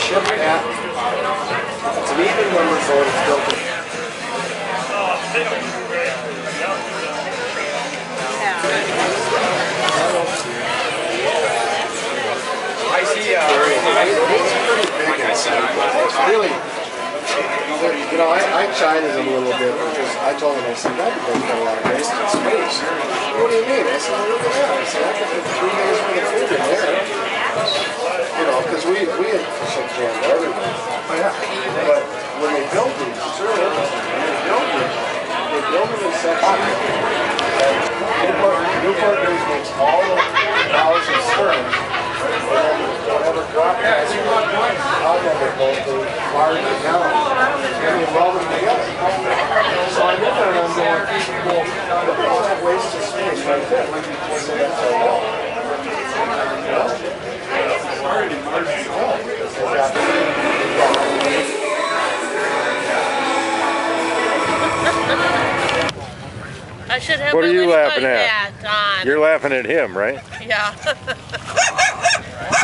ship that. It's an even number boat. It's built in. I see. It's pretty big inside, but it's really. You know, I chided him a little bit because I told him, I said, that would be a lot of wasted space. What do you mean? I said, well, look at that. I said, I could put 3 days worth of food in there. You know, because we had shit jammed everywhere. But when they built these, it's really interesting. When they built them in sections. Newport News makes all the bows and sterns. And then whatever drop has, I'll never both the large and down. And you weld them together. So I looked at it and I'm going, well, look at all that wasted space right there. So that's our wall. I should have. What are you laughing at? Hat on. You're laughing at him, right? Yeah.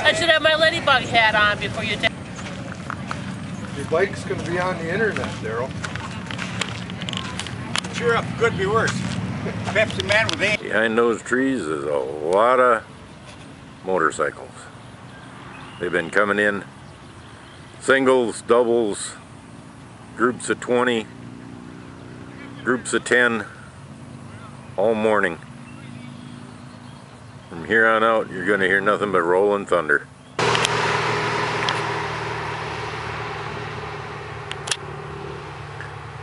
I should have my ladybug hat on before you take. Your bike's going to be on the internet, Daryl. Cheer up, could be worse. Pepsi Man with A. Behind those trees is a lot of motorcycles. They've been coming in singles, doubles, groups of 20, groups of 10 all morning. From here on out, you're going to hear nothing but rolling thunder.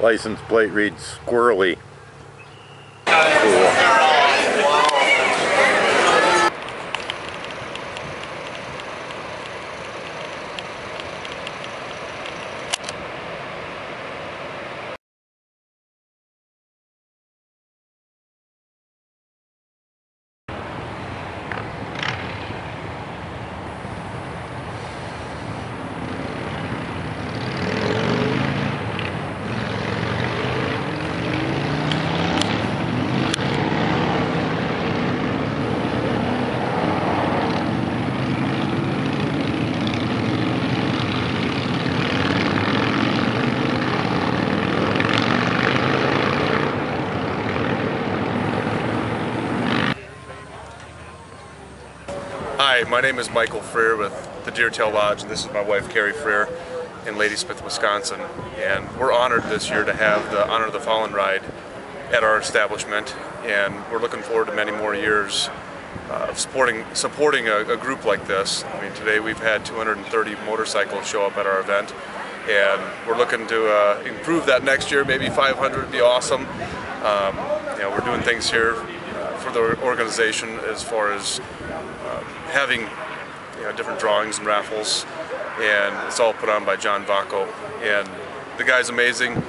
License plate reads squirrely. Cool. Hi, my name is Michael Freer with the Deertail Lodge, and this is my wife Carrie Freer in Ladysmith, Wisconsin. And we're honored this year to have the Honor of the Fallen ride at our establishment, and we're looking forward to many more years of supporting a group like this. I mean, today we've had 230 motorcycles show up at our event, and we're looking to improve that next year. Maybe 500 would be awesome. You know, we're doing things here for the organization as far as having different drawings and raffles, and it's all put on by John Vacho, and the guy's amazing.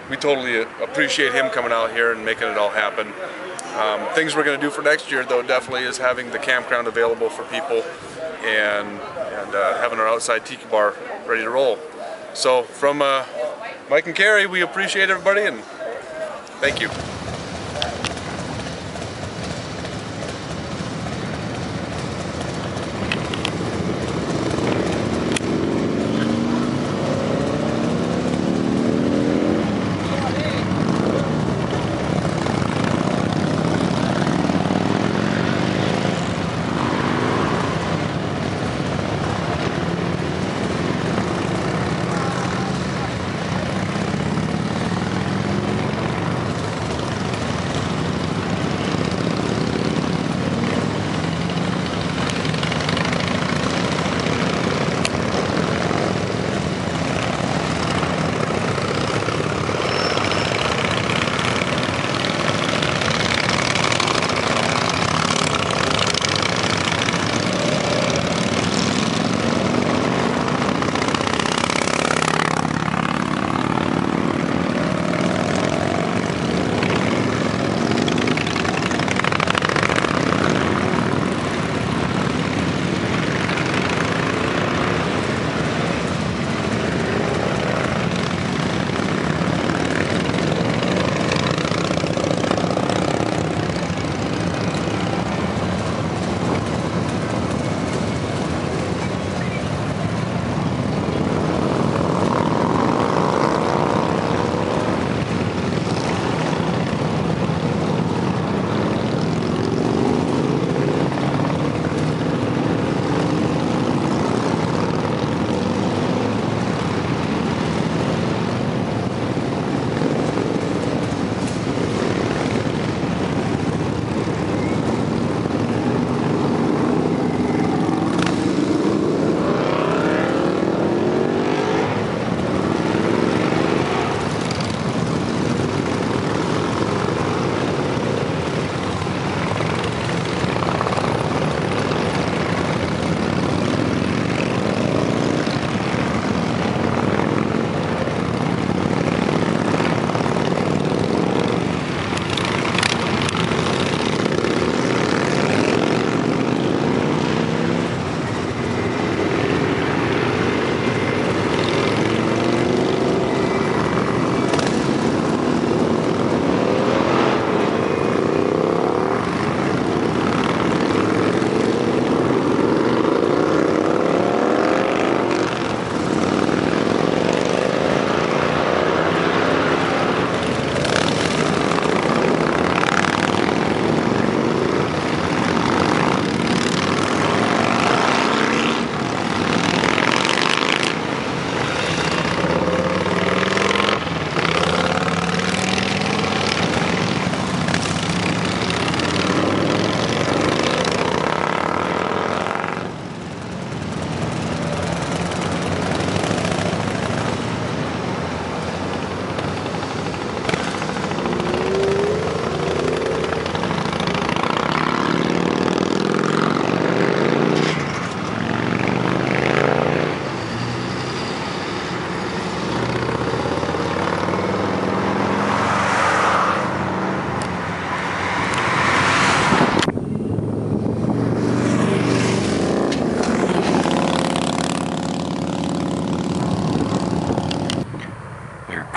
We totally appreciate him coming out here and making it all happen. Things we're going to do for next year, though, definitely is having the campground available for people and having our outside tiki bar ready to roll. So from Mike and Carrie, we appreciate everybody, and thank you.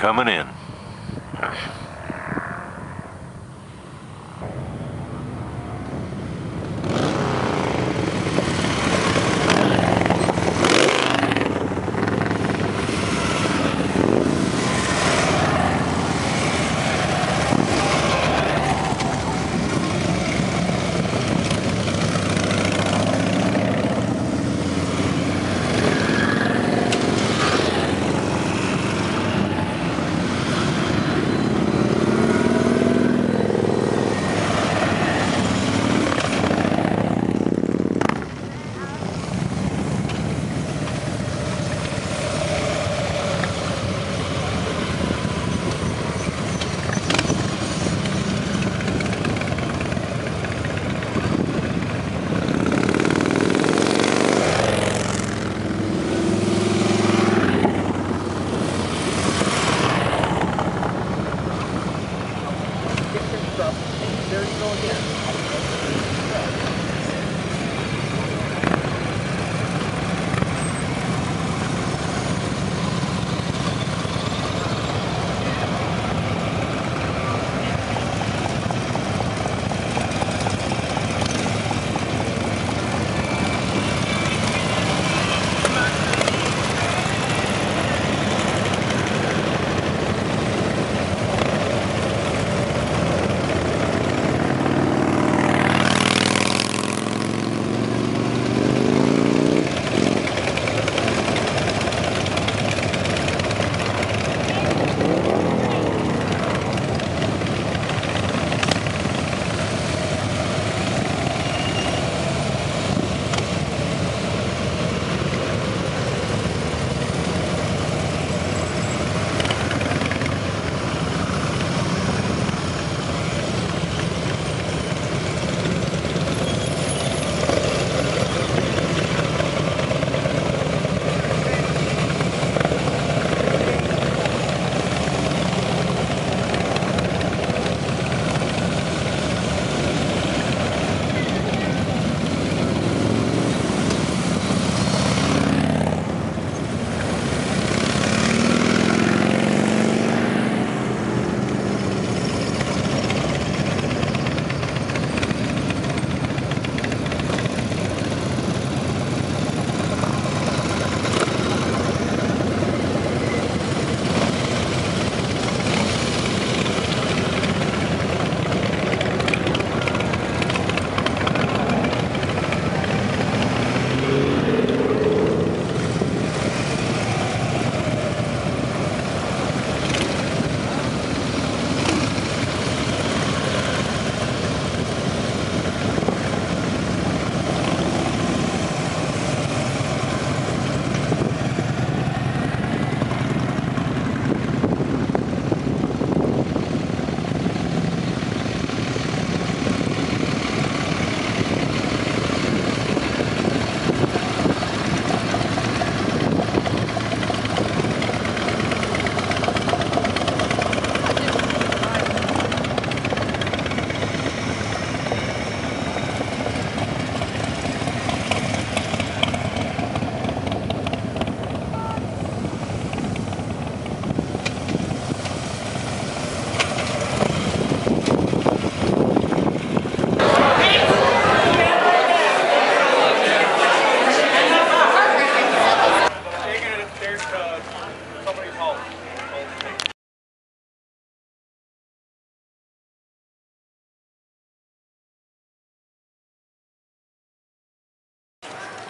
coming in. There you go again.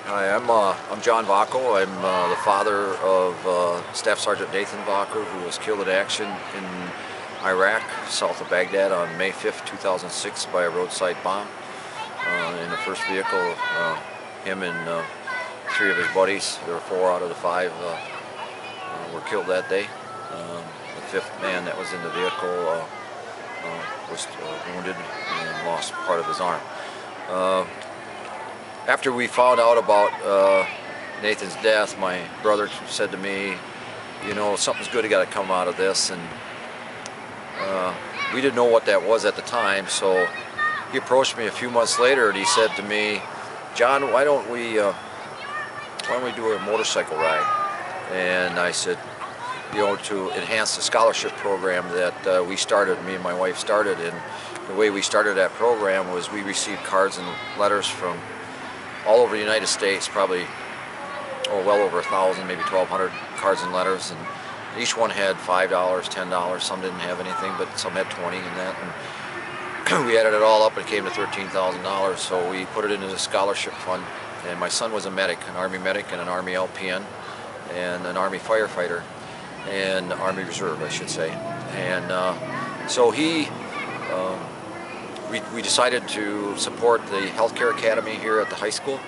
Hi, I'm John Vacho. I'm the father of Staff Sergeant Nathan Vacho, who was killed in action in Iraq, south of Baghdad, on May 5th, 2006 by a roadside bomb in the first vehicle. Him and 3 of his buddies, there were 4 out of the 5, were killed that day. The 5th man that was in the vehicle was wounded and lost part of his arm. After we found out about Nathan's death, my brother said to me, you know, something's good got to come out of this, and we didn't know what that was at the time, so he approached me a few months later and he said to me, John, why don't we do a motorcycle ride? And I said, to enhance the scholarship program that we started, me and my wife started. And the way we started that program was we received cards and letters from all over the United States, probably well over 1,000, maybe 1,200 cards and letters, and each one had $5, $10. Some didn't have anything, but some had 20 and that. And we added it all up and it came to $13,000. So we put it into the scholarship fund. And my son was a medic, an Army medic and an Army LPN and an Army firefighter and Army Reserve, I should say. And so we decided to support the Healthcare Academy here at the high school.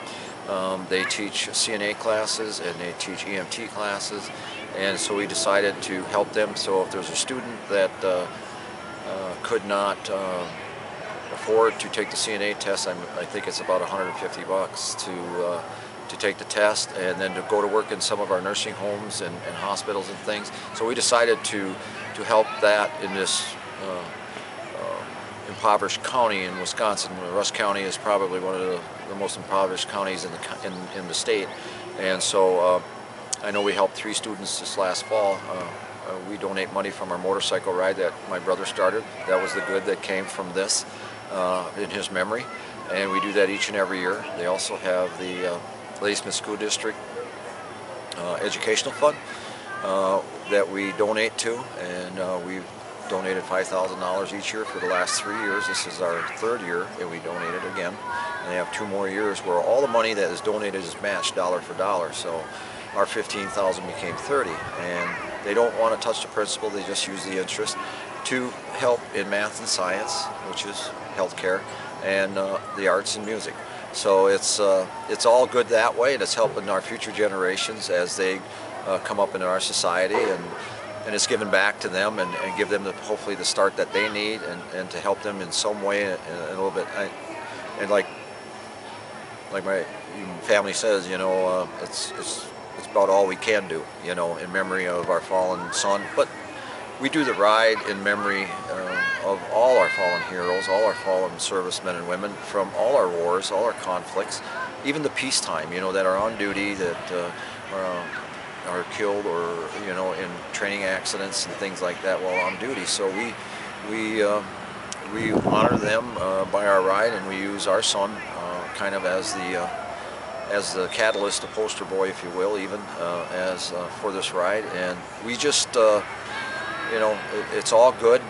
They teach CNA classes and they teach EMT classes, and so we decided to help them. So if there's a student that could not afford to take the CNA test, I think it's about $150 to take the test, and then to go to work in some of our nursing homes and hospitals and things. So we decided to help that in this impoverished county in Wisconsin. Rusk County is probably one of the most impoverished counties in the state, and so I know we helped 3 students this last fall. We donate money from our motorcycle ride that my brother started. That was the good that came from this in his memory, and we do that each and every year. They also have the Lady Smith School District Educational Fund that we donate to, and we've donated $5,000 each year for the last 3 years. This is our 3rd year, and we donated again. And they have 2 more years where all the money that is donated is matched dollar for dollar. So our $15,000 became $30,000, and they don't want to touch the principal. They just use the interest to help in math and science, which is healthcare, and the arts and music. So it's all good that way, and it's helping our future generations as they come up into our society, and it's given back to them and give them hopefully the start that they need, and to help them in some way a little bit. And like my family says, it's about all we can do, in memory of our fallen son. But we do the ride in memory of all our fallen heroes, all our fallen servicemen and women from all our wars, all our conflicts, even the peacetime, that are on duty, that are killed or in training accidents and things like that while on duty. So we honor them by our ride, and we use our son kind of as the catalyst, the poster boy, if you will, even as for this ride. And we just it's all good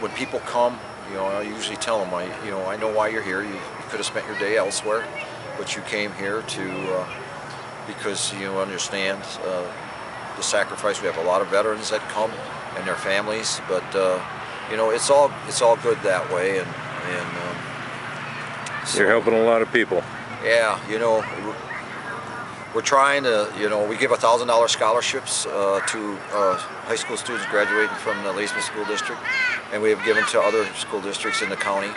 when people come. I usually tell them, I know why you're here. You could have spent your day elsewhere, but you came here to because you understand the sacrifice. We have a lot of veterans that come and their families, but it's all good that way. And so, you're helping a lot of people. Yeah, we're trying to, we give $1,000 scholarships to high school students graduating from the Lady Smith School District, and we have given to other school districts in the county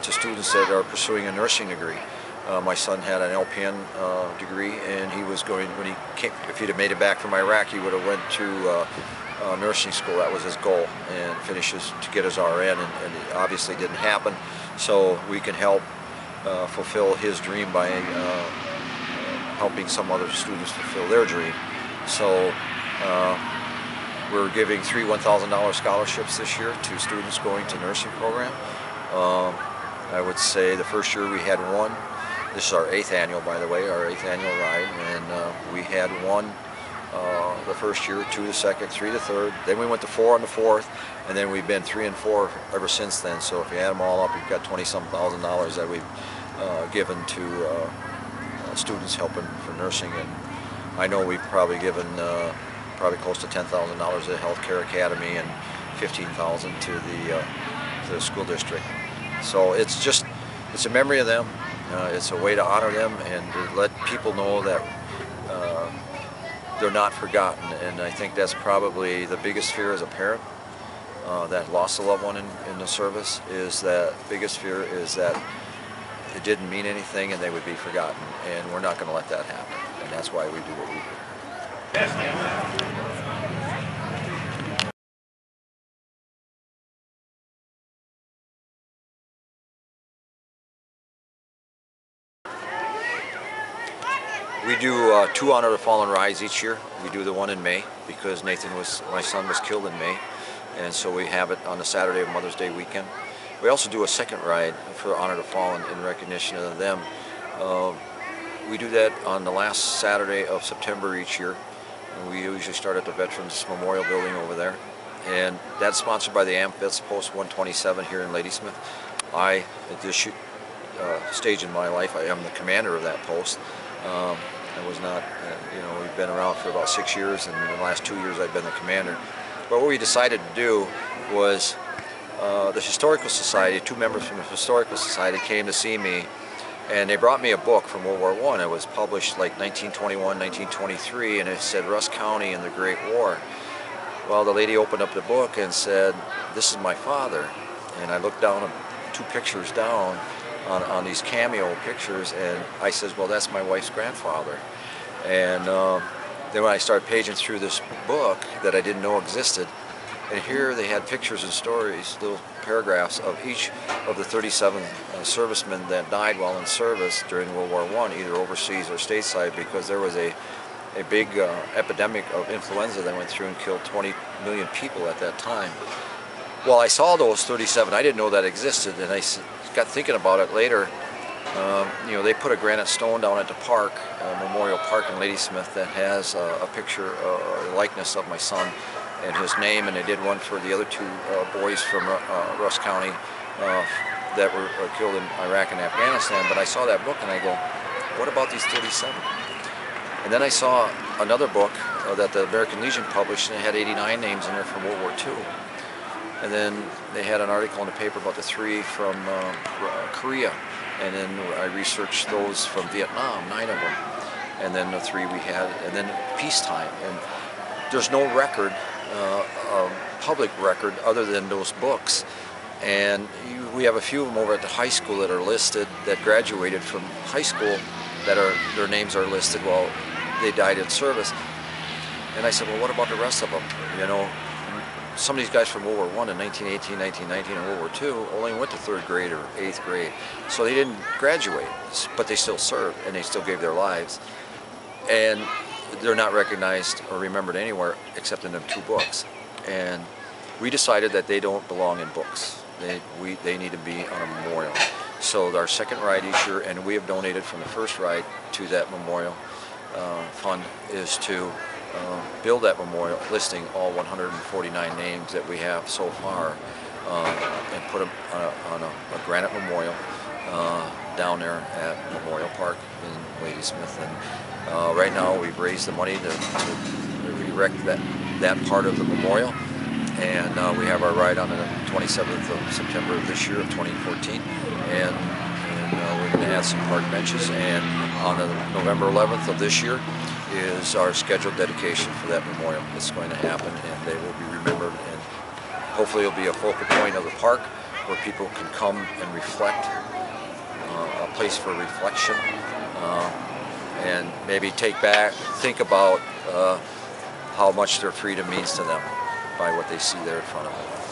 to students that are pursuing a nursing degree. My son had an LPN degree, and he was going, if he'd have made it back from Iraq, he would have went to nursing school. That was his goal, and finishes to get his RN, and it obviously didn't happen. So we can help fulfill his dream by helping some other students fulfill their dream. So we're giving 3 $1,000 scholarships this year to students going to nursing program. I would say the first year we had 1. This is our 8th annual, by the way, our 8th annual ride, and we had 1 the first year, 2 the second, 3 the third. Then we went to 4 on the 4th, and then we've been 3 and 4 ever since then. So if you add them all up, you've got $20-some thousand that we've given to students helping for nursing. And I know we've probably given probably close to $10,000 to the Healthcare Academy and $15,000 to the school district. So it's a memory of them. It's a way to honor them and to let people know that they're not forgotten. And I think that's probably the biggest fear as a parent that lost a loved one in the service, is that biggest fear is that it didn't mean anything and they would be forgotten. And we're not going to let that happen. And that's why we do what we do. We do 2 Honor the Fallen rides each year. We do the one in May because my son was killed in May, and so we have it on the Saturday of Mother's Day weekend. We also do a second ride for Honor the Fallen in recognition of them. We do that on the last Saturday of September each year. And we usually start at the Veterans Memorial Building over there. And that's sponsored by the AMVETS Post 127 here in Ladysmith. At this stage in my life, I am the commander of that post. I was not, we've been around for about 6 years, and in the last 2 years I've been the commander. But what we decided to do was the Historical Society, 2 members from the Historical Society came to see me, and they brought me a book from World War I. It was published like 1921, 1923, and it said Rusk County and the Great War. Well, the lady opened up the book and said, "This is my father." And I looked down 2 pictures down on these cameo pictures, and I says, "Well, that's my wife's grandfather." And then when I started paging through this book that I didn't know existed, and here they had pictures and stories, little paragraphs of each of the 37 servicemen that died while in service during World War I, either overseas or stateside, because there was a big epidemic of influenza that went through and killed 20 million people at that time. Well, I saw those 37. I didn't know that existed, and I got thinking about it later. They put a granite stone down at the park, Memorial Park in Ladysmith, that has a picture, a likeness of my son and his name, and they did one for the other 2 boys from Rusk County that were killed in Iraq and Afghanistan. But I saw that book and I go, what about these 37? And then I saw another book that the American Legion published, and it had 89 names in there from World War II. And then they had an article in the paper about the 3 from Korea. And then I researched those from Vietnam, 9 of them. And then the 3 we had, and then peacetime. And there's no record, public record, other than those books. And we have a few of them over at the high school that are listed, that graduated from high school, that their names are listed while they died in service. And I said, well, what about the rest of them? Some of these guys from World War I in 1918, 1919, and World War II only went to 3rd grade or 8th grade. So they didn't graduate, but they still served, and they still gave their lives. And they're not recognized or remembered anywhere except in them 2 books. And we decided that they don't belong in books. They need to be on a memorial. So our second ride each year, and we have donated from the first ride to that memorial fund, is to build that memorial, listing all 149 names that we have so far, and put them on a granite memorial down there at Memorial Park in Ladysmith. And right now we've raised the money to erect that part of the memorial, and we have our ride on the 27th of September of this year of 2014, and we're going to add some park benches, and on the November 11th of this year is our scheduled dedication for that memorial. It's going to happen, and they will be remembered, and hopefully it'll be a focal point of the park where people can come and reflect, a place for reflection, and maybe think about how much their freedom means to them by what they see there in front of them.